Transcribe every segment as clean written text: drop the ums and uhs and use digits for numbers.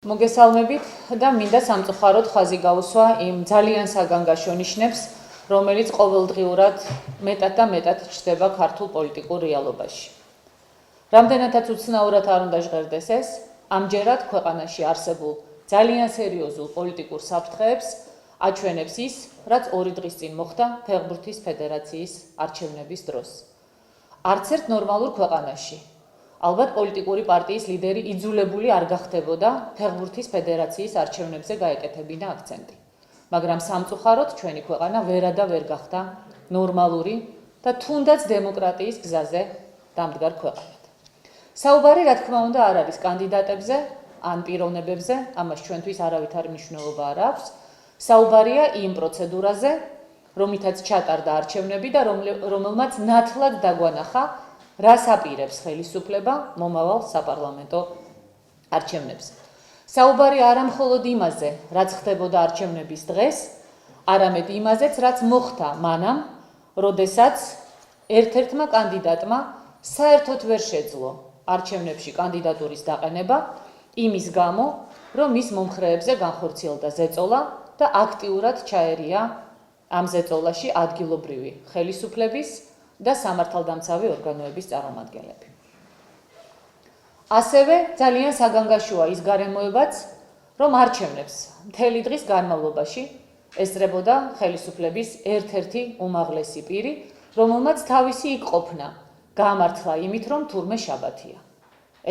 მოგესალმებით და მინდა სამწუხაროდ ხაზი გაუსვა იმ ძალიან საგანგაშო ნიშნებს, რომელიც ყოველდღიურად მეტად და მეტად ჩნდება ქართულ პოლიტიკურ რეალობაში. რამდენადაც უცნაურად არ უნდა ჟღერდეს ეს, ამჯერად ქვეყანაში არსებულ ძალიან სერიოზულ პოლიტიკურ საფრთხეებს აჩვენებს ის, რაც 2 დღის წინ მოხდა ფეხბურთის ფედერაციის არჩევნების დროს. არც ერთ ნორმალურ ქვეყანაში ალბათ პოლიტიკური პარტიის ლიდერი იძულებული არ გახდებოდა ფეხბურთის ფედერაციის არჩევნებზე გაეკეთებინა აქცენტი. მაგრამ სამწუხაროდ ჩვენი ქვეყანა ვერა და ვერ გახდა ნორმალური და თუნდაც დემოკრატიის გზაზე დამდგარ ქვეყანად. საუბარი რა თქმა უნდა არ არის კანდიდატებზე ან პიროვნებებზე, ამას ჩვენთვის არავითარი მნიშვნელობა არ აქვს. საუბარია იმ პროცედურაზე, რომლითაც ჩატარდა არჩევნები და რომელმაც ნათლად დაგვანახა რას აპირებს ხელისუფლება მომავალ საპარლამენტო არჩევნებზე. საუბარი არა მხოლოდ იმაზე, რაც ხდებოდა არჩევნების დღეს, არამედ იმაზეც, რაც მოხდა მანამ, როდესაც ერთ-ერთმა კანდიდატმა საერთოდ ვერ შეძლო არჩევნებში კანდიდატურის დაყენება, იმის გამო, რომ მის მომხრეებზე განხორციელდა ზეწოლა და აქტიურად ჩაერია ამ ზეწოლაში ადგილობრივი ხელისუფლების და სამართალდამცავი ორგანოების წარმომადგენლები. ასევე ძალიან საგანგაშოა ის გარემოებაც, რომ არჩევნებს მთელი დღის განმავლობაში ესწრებოდა ხელისუფლების ერთ-ერთი უმაღლესი პირი, რომელმაც თავისი იქ ყოფნა გაამართლა იმით, რომ თურმე შაბათია.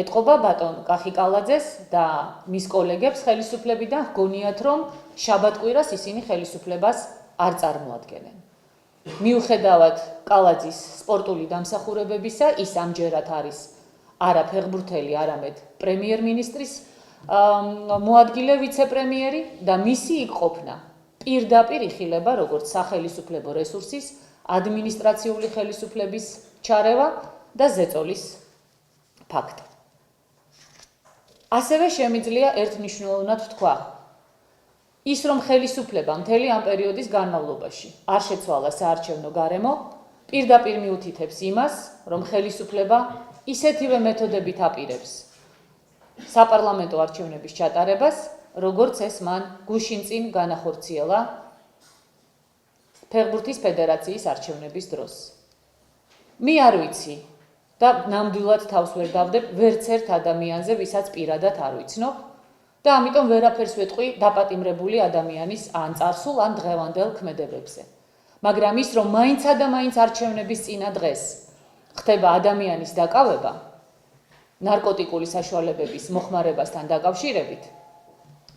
ეტყობა ბატონ კახიკალაძეს და მის კოლეგებს ხელისუფლებიდან ჰგონიათ, რომ შაბათკვირას ისინი ხელისუფლებას არ წარმოადგენენ. მიუხედავად კალაძის სპორტული დამსახურებებისა, ის ამჯერად არის არა ფეხბურთელი, არამედ პრემიერ-მინისტრის მოადგილე ვიცე-პრემიერი და მისი იქ ყოფნა პირდაპირ იხილება როგორც სახელისუფლებო რესურსის ადმინისტრაციული ხელისუფლების ჩარევა და ზეწოლის ფაქტი. ასევე შემიძლია ერთმნიშვნელოვნად ვთქვა, ის რომ ხელისუფლება მთელი ამ პერიოდის განმავლობაში არ შეცვალა საარჩევნო გარემო, პირდაპირ მიუთითებს იმას, რომ ხელისუფლება ისეთივე მეთოდებით აპირებს საპარლამენტო არჩევნების ჩატარებას, როგორც ეს მან გუშინ წინ განახორციელა ფეხბურთის ფედერაციის არჩევნების დროს. მე არ ვიცი და ნამდვილად თავს ვერ დავდებ ვერც ერთ ადამიანზე, ვისაც პირადად არ ვიცნობ. და ამიტომ ვერაფერს ვეტყვი დაპატიმრებული ადამიანის ან წარსულ ან დღევანდელ ქმედებებზე. მაგრამ ის, რომ მაინცა და მაინც არჩევნების წინა დღეს ხდება ადამიანის დაკავება ნარკოტიკული საშუალებების მოხმარებასთან დაკავშირებით,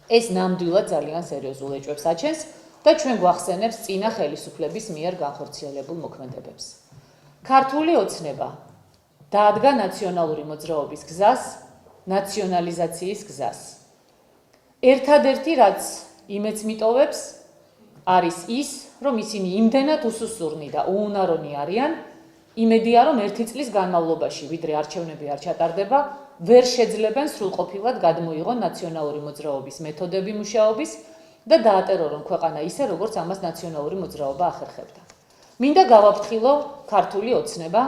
ეს ნამდვილად ძალიან სერიოზულ ეჭვებს აჩენს და ჩვენ გვახსენებს წინა ხელისუფლების მიერ განხორციელებულ მოქმედებებს. ქართული ოცნება დაადგა ნაციონალური მოძრაობის გზას, ნაციონალიზაციის გზას. ერთადერთი რაც იმეც მიტოვებს არის ის, რომ ისინი იმდენად უსუსურნი და უუნარონი არიან, იმედია რომ 1 წლის განმავლობაში, ვიდრე არჩევნები არ ჩატარდება, ვერ შეძლებენ სრულყოფილად გადმოიღონ ნაციონალური მოძრაობის მეთოდები მუშაობის და დაატერორონ ქვეყანა ისე, როგორც ამას ნაციონალური მოძრაობა ახერხებდა. მინდა გავაფრთხილო ქართული ოცნება,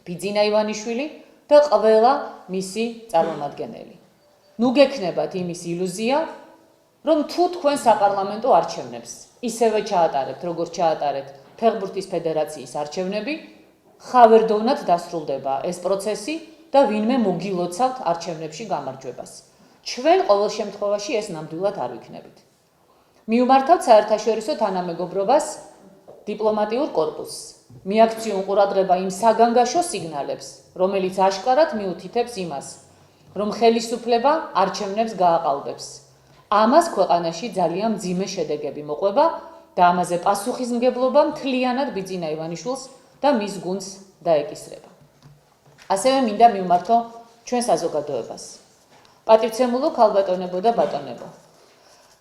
ბიძინა ივანიშვილი და ყველა მისი წარმომადგენელი. ნუ გექნებათ იმის ილუზია, რომ თუ თქვენ საპარლამენტო არჩევნებს ისევე ჩაატარებთ, როგორც ჩაატარეთ ფეხბურთის ფედერაციის არჩევნები, ხავერდოვნად დასრულდება ეს პროცესი და ვინმე მოგილოცავთ არჩევნებში გამარჯვებას. ჩვენ ყოველ შემთხვევაში ეს ნამდვილად არ ვიქნებით. მიუმართავთ საერთაშორისო თანამეგობრობას, დიპლომატიურ კორპუსს. მიაქციონ ყურადღება იმ საგანგაშო სიგნალებს, რომელიც აშკარად მიუთითებს იმას, რომ ხელისუფლება არჩევნებს გააყალბებს. ამას ქვეყანაში ძალიან მძიმე შედეგები მოყვება და ამაზე პასუხისმგებლობა მთლიანად ბიძინა ივანიშვილს და მის გუნდს დაეკისრება. ასევე მინდა მივმართო ჩვენ საზოგადოებას. პატივცემულო ქალბატონებო და ბატონებო.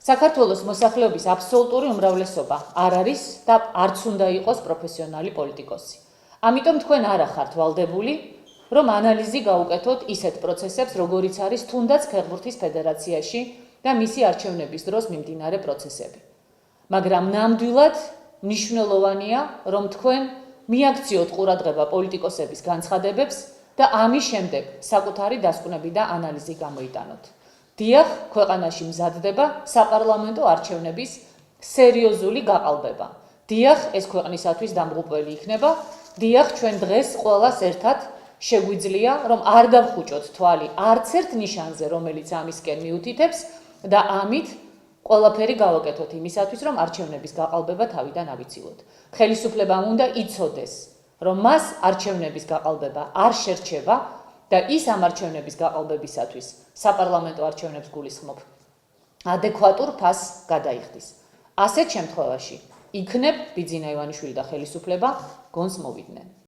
საქართველოს მოსახლეობის აბსოლუტური უმრავლესობა არ არის და არც უნდა იყოს პროფესიონალი პოლიტიკოსი. ამიტომ თქვენ არ ახართ ვალდებული, რომ ანალიზი გაუკეთოთ ისეთ პროცესებს, როგორიც არის თუნდაც ფეხბურთის ფედერაციაში და მისი არჩევნების დროს მიმდინარე პროცესები. მაგრამ ნამდვილად მნიშვნელოვანია, რომ თქვენ მიაქციოთ ყურადღება პოლიტიკოსების განცხადებებს და ამის შემდეგ საკუთარი დასკვნები და ანალიზი გამოიტანოთ. დიახ, ქვეყანაში მზადდება საპარლამენტო არჩევნების სერიოზული გაყალბება. დიახ, ეს ქვეყნისათვის დამღუპველი იქნება. დიახ, ჩვენ დღეს ყველას ერთად შეგვიძლია, რომ არ გავხუჭოთ თვალი არც ერთ ნიშანზე, რომელიც ამისკენ მიუთითებს და ამით ყველაფერი გავაკეთოთ იმისათვის, რომ არჩევნების გაყალბება თავიდან ავიცილოთ. ხელისუფლებამ უნდა იცოდეს, რომ მას არჩევნების გაყალბება არ შერჩება და ის ამ არჩევნების გაყალბებისათვის საპარლამენტო არჩევნებს გულისხმობ ადეკვატურ ფასს გადაიხდის. ასეთ შემთხვევაში იქნებ ბიძინა ივანიშვილი და ხელისუფლება გონს მოვიდნენ.